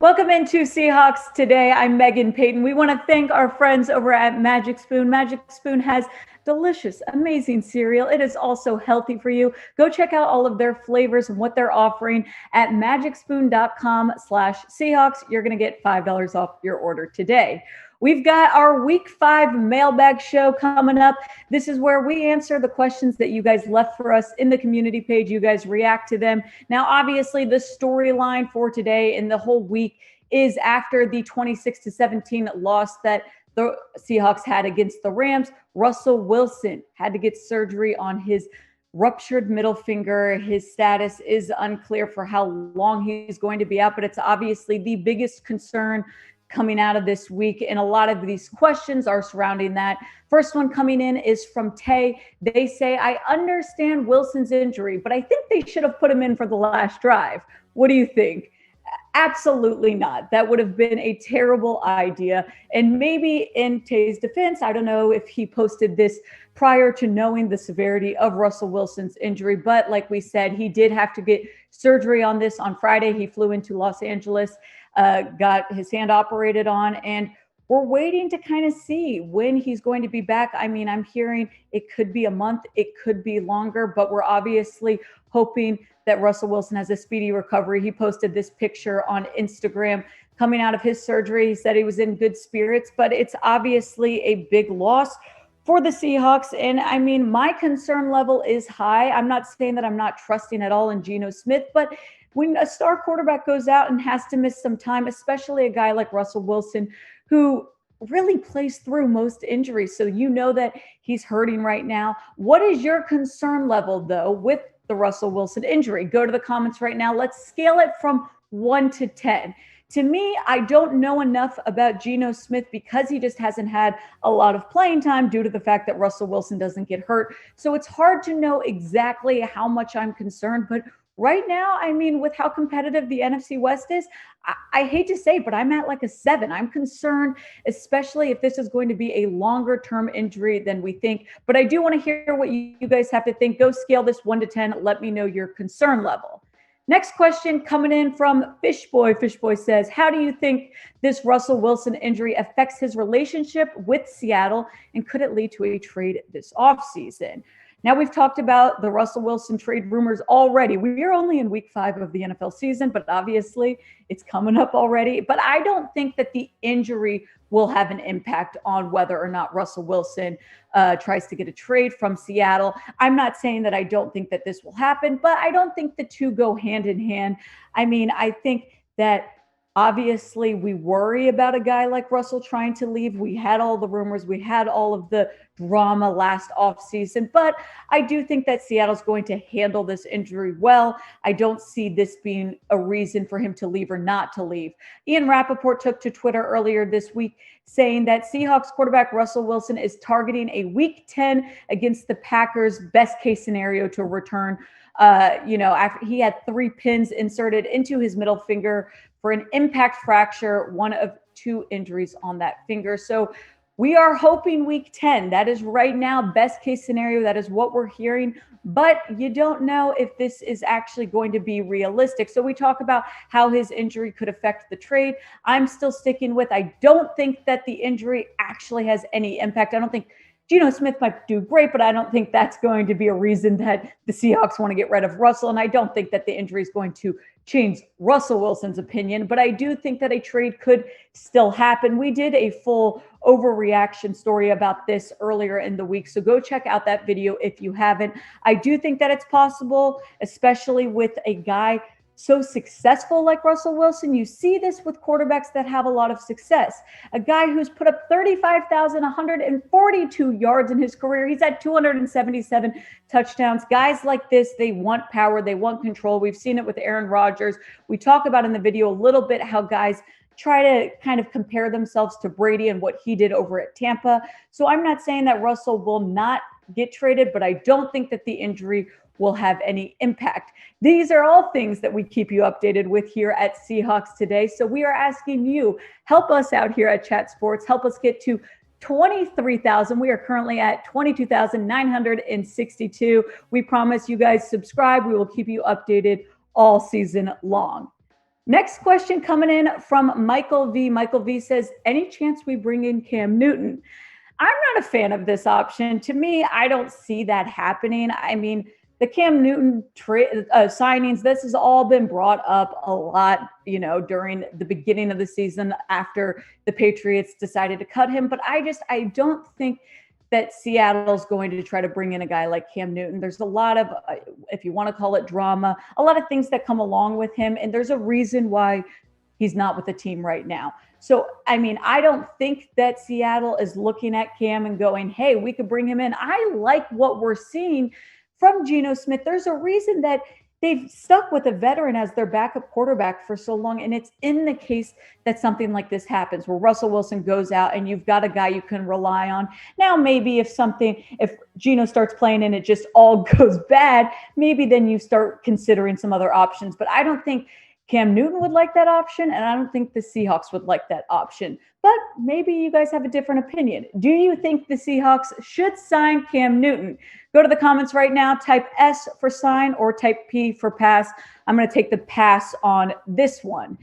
Welcome into Seahawks Today. I'm Megan Payton. We want to thank our friends over at Magic Spoon. Magic Spoon has delicious, amazing cereal. It is also healthy for you. Go check out all of their flavors and what they're offering at magicspoon.com/Seahawks. You're going to get $5 off your order today. We've got our week 5 mailbag show coming up. This is where we answer the questions that you guys left for us in the community page. You guys react to them. Now, obviously, the storyline for today and the whole week is after the 26-17 loss that the Seahawks had against the Rams. Russell Wilson had to get surgery on his ruptured middle finger. His status is unclear for how long he's going to be out, but it's obviously the biggest concern coming out of this week. And a lot of these questions are surrounding that. First one coming in is from Tay. They say, I understand Wilson's injury, but I think they should have put him in for the last drive. What do you think? Absolutely not. That would have been a terrible idea. And maybe in Tay's defense, I don't know if he posted this prior to knowing the severity of Russell Wilson's injury, but like we said, he did have to get surgery on this on Friday. He flew into Los Angeles, got his hand operated on, and we're waiting to kind of see when he's going to be back. I mean, I'm hearing it could be a month, it could be longer, but we're obviously hoping that Russell Wilson has a speedy recovery. He posted this picture on Instagram coming out of his surgery. He said he was in good spirits, but it's obviously a big loss for the Seahawks. And I mean, my concern level is high. I'm not saying that I'm not trusting at all in Geno Smith, but when a star quarterback goes out and has to miss some time, especially a guy like Russell Wilson, who really plays through most injuries, so you know that he's hurting right now. What is your concern level, though, with the Russell Wilson injury? Go to the comments right now. Let's scale it from 1 to 10. To me, I don't know enough about Geno Smith because he just hasn't had a lot of playing time due to the fact that Russell Wilson doesn't get hurt. So it's hard to know exactly how much I'm concerned, but right now, I mean, with how competitive the NFC West is, I hate to say, but I'm at like a 7. I'm concerned, especially if this is going to be a longer term injury than we think. But I do want to hear what you guys have to think. Go scale this 1 to 10. Let me know your concern level. Next question coming in from Fishboy. Fishboy says, how do you think this Russell Wilson injury affects his relationship with Seattle, and could it lead to a trade this offseason? Now, we've talked about the Russell Wilson trade rumors already. We are only in week 5 of the NFL season, but obviously it's coming up already. But I don't think that the injury will have an impact on whether or not Russell Wilson tries to get a trade from Seattle. I'm not saying that I don't think that this will happen, but I don't think the two go hand in hand. I mean, I think that obviously we worry about a guy like Russell trying to leave. We had all the rumors. We had all of the drama last offseason. But I do think that Seattle's going to handle this injury well. I don't see this being a reason for him to leave or not to leave. Ian Rappaport took to Twitter earlier this week saying that Seahawks quarterback Russell Wilson is targeting a week 10 against the Packers best case scenario to return. After he had 3 pins inserted into his middle finger for an impact fracture, one of 2 injuries on that finger. So we are hoping week 10. That is right now best case scenario. That is what we're hearing. But you don't know if this is actually going to be realistic. So we talk about how his injury could affect the trade. I'm still sticking with, I don't think that the injury actually has any impact. I don't think Geno Smith might do great, but I don't think that's going to be a reason that the Seahawks want to get rid of Russell. And I don't think that the injury is going to change Russell Wilson's opinion, but I do think that a trade could still happen. We did a full overreaction story about this earlier in the week, so go check out that video if you haven't. I do think that it's possible, especially with a guy so successful like Russell Wilson. You see this with quarterbacks that have a lot of success. A guy who's put up 35,142 yards in his career. He's had 277 touchdowns. Guys like this, they want power. They want control. We've seen it with Aaron Rodgers. We talk about in the video a little bit how guys try to kind of compare themselves to Brady and what he did over at Tampa. So I'm not saying that Russell will not get traded, but I don't think that the injury will have any impact. These are all things that we keep you updated with here at Seahawks Today. So we are asking you, help us out here at Chat Sports, help us get to 23,000. We are currently at 22,962. We promise you guys subscribe. We will keep you updated all season long. Next question coming in from Michael V. Michael V says, any chance we bring in Cam Newton? I'm not a fan of this option. To me, I don't see that happening. I mean, the Cam Newton signings, this has all been brought up a lot, during the beginning of the season after the Patriots decided to cut him. But I don't think that Seattle's going to try to bring in a guy like Cam Newton. There's a lot of, if you want to call it drama, a lot of things that come along with him. And there's a reason why he's not with the team right now. So, I mean, I don't think that Seattle is looking at Cam and going, hey, we could bring him in. I like what we're seeing from Geno Smith. There's a reason that they've stuck with a veteran as their backup quarterback for so long. And it's in the case that something like this happens where Russell Wilson goes out and you've got a guy you can rely on. Now, maybe if Geno starts playing and it just all goes bad, maybe then you start considering some other options. But I don't think Cam Newton would like that option, and I don't think the Seahawks would like that option. But maybe you guys have a different opinion. Do you think the Seahawks should sign Cam Newton? Go to the comments right now, type S for sign or type P for pass. I'm going to take the pass on this one.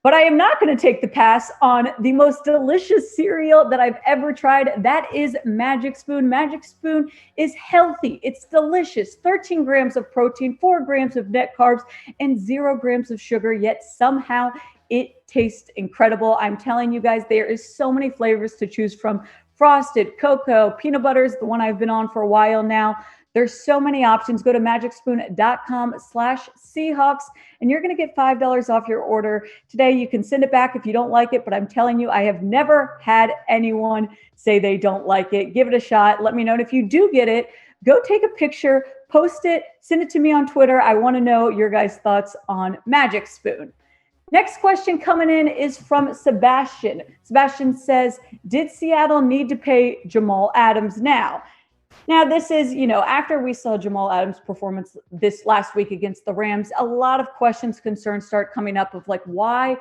But I am not going to take the pass on the most delicious cereal that I've ever tried. That is Magic Spoon. Magic Spoon is healthy. It's delicious. 13 grams of protein, 4 grams of net carbs, and 0 grams of sugar, yet somehow it tastes incredible. I'm telling you guys, there is so many flavors to choose from. Frosted, cocoa, peanut butter is the one I've been on for a while now. There's so many options. Go to magicspoon.com/Seahawks and you're going to get $5 off your order today. You can send it back if you don't like it, but I'm telling you, I have never had anyone say they don't like it. Give it a shot. Let me know. And if you do get it, go take a picture, post it, send it to me on Twitter. I want to know your guys' thoughts on Magic Spoon. Next question coming in is from Sebastian. Sebastian says, did Seattle need to pay Jamal Adams now? Now, this is, after we saw Jamal Adams' performance this last week against the Rams, a lot of questions, concerns start coming up of like, why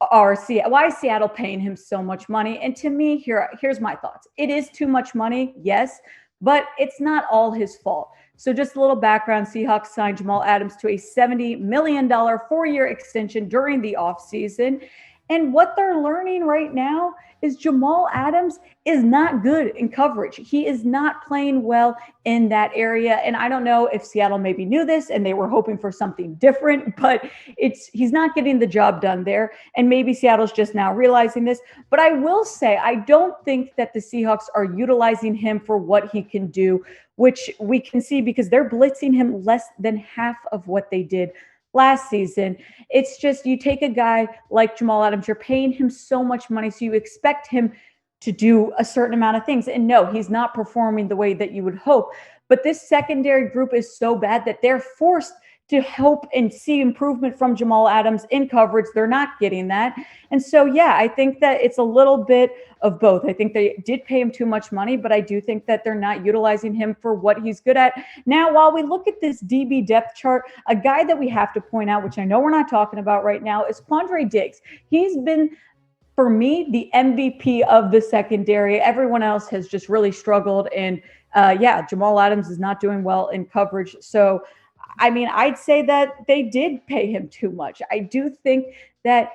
is Seattle paying him so much money? And to me, here's my thoughts. It is too much money, yes, but it's not all his fault. So just a little background, Seahawks signed Jamal Adams to a $70 million 4-year extension during the offseason. And what they're learning right now is Jamal Adams is not good in coverage. He is not playing well in that area. And I don't know if Seattle maybe knew this and they were hoping for something different, but he's not getting the job done there. And maybe Seattle's just now realizing this. But I will say, I don't think that the Seahawks are utilizing him for what he can do, which we can see because they're blitzing him less than half of what they did last season. It's just, you take a guy like Jamal Adams, you're paying him so much money, so you expect him to do a certain amount of things. And no, he's not performing the way that you would hope. But this secondary group is so bad that they're forced to hope and see improvement from Jamal Adams in coverage. They're not getting that. And so, yeah, I think that it's a little bit of both. I think they did pay him too much money, but I do think that they're not utilizing him for what he's good at. Now, while we look at this DB depth chart, a guy that we have to point out, which I know we're not talking about right now, is Quandre Diggs. He's been, for me, the MVP of the secondary. Everyone else has just really struggled. And Jamal Adams is not doing well in coverage. So, I mean, I'd say that they did pay him too much. I do think that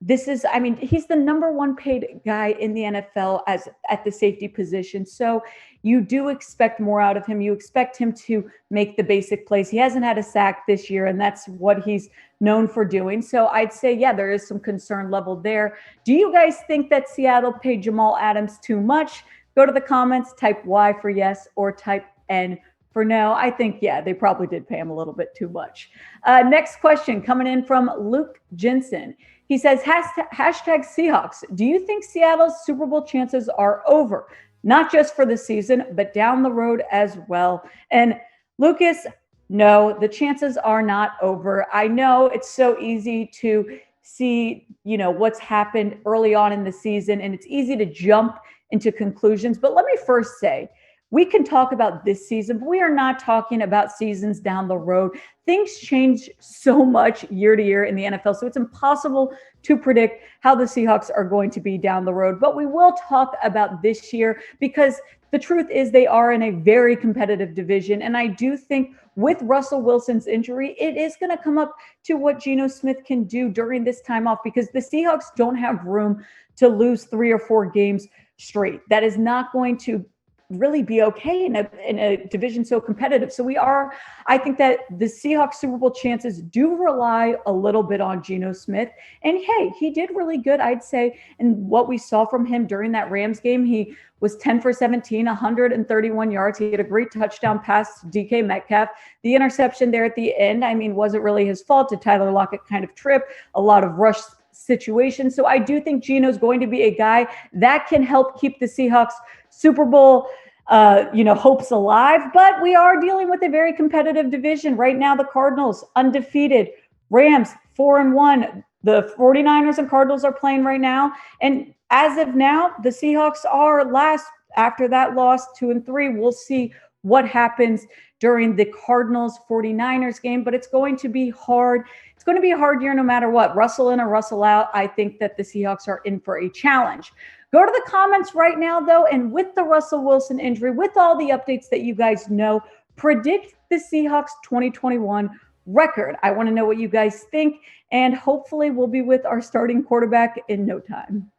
he's the number 1 paid guy in the NFL at the safety position. So you do expect more out of him. You expect him to make the basic plays. He hasn't had a sack this year, and that's what he's known for doing. So I'd say, yeah, there is some concern level there. Do you guys think that Seattle paid Jamal Adams too much? Go to the comments, type Y for yes or type N for no. I think, yeah, they probably did pay him a little bit too much. Next question coming in from Luke Jensen. He says, hashtag Seahawks. Do you think Seattle's Super Bowl chances are over? Not just for the season, but down the road as well. And Lucas, no, the chances are not over. I know it's so easy to see, what's happened early on in the season, and it's easy to jump into conclusions. But let me first say, we can talk about this season, but we are not talking about seasons down the road. Things change so much year to year in the NFL, so it's impossible to predict how the Seahawks are going to be down the road. But we will talk about this year because the truth is they are in a very competitive division. And I do think with Russell Wilson's injury, it is going to come up to what Geno Smith can do during this time off, because the Seahawks don't have room to lose 3 or 4 games straight. That is not going to really be okay in a division so competitive. So I think that the Seahawks Super Bowl chances do rely a little bit on Geno Smith. And hey, he did really good, I'd say, in what we saw from him during that Rams game. He was 10 for 17, 131 yards. He had a great touchdown pass to DK Metcalf. The interception there at the end, I mean, wasn't really his fault. A Tyler Lockett kind of trip, a lot of rush situation. So I do think Geno's going to be a guy that can help keep the Seahawks Super Bowl hopes alive. But we are dealing with a very competitive division right now. The Cardinals undefeated, Rams 4-1. The 49ers and Cardinals are playing right now. And as of now, the Seahawks are last. After that loss, 2-3. We'll see what happens during the Cardinals 49ers game, but it's going to be hard. It's going to be a hard year no matter what. Russell in or Russell out. I think that the Seahawks are in for a challenge. Go to the comments right now, though, and with the Russell Wilson injury, with all the updates that you guys know, predict the Seahawks 2021 record. I want to know what you guys think, and hopefully we'll be with our starting quarterback in no time.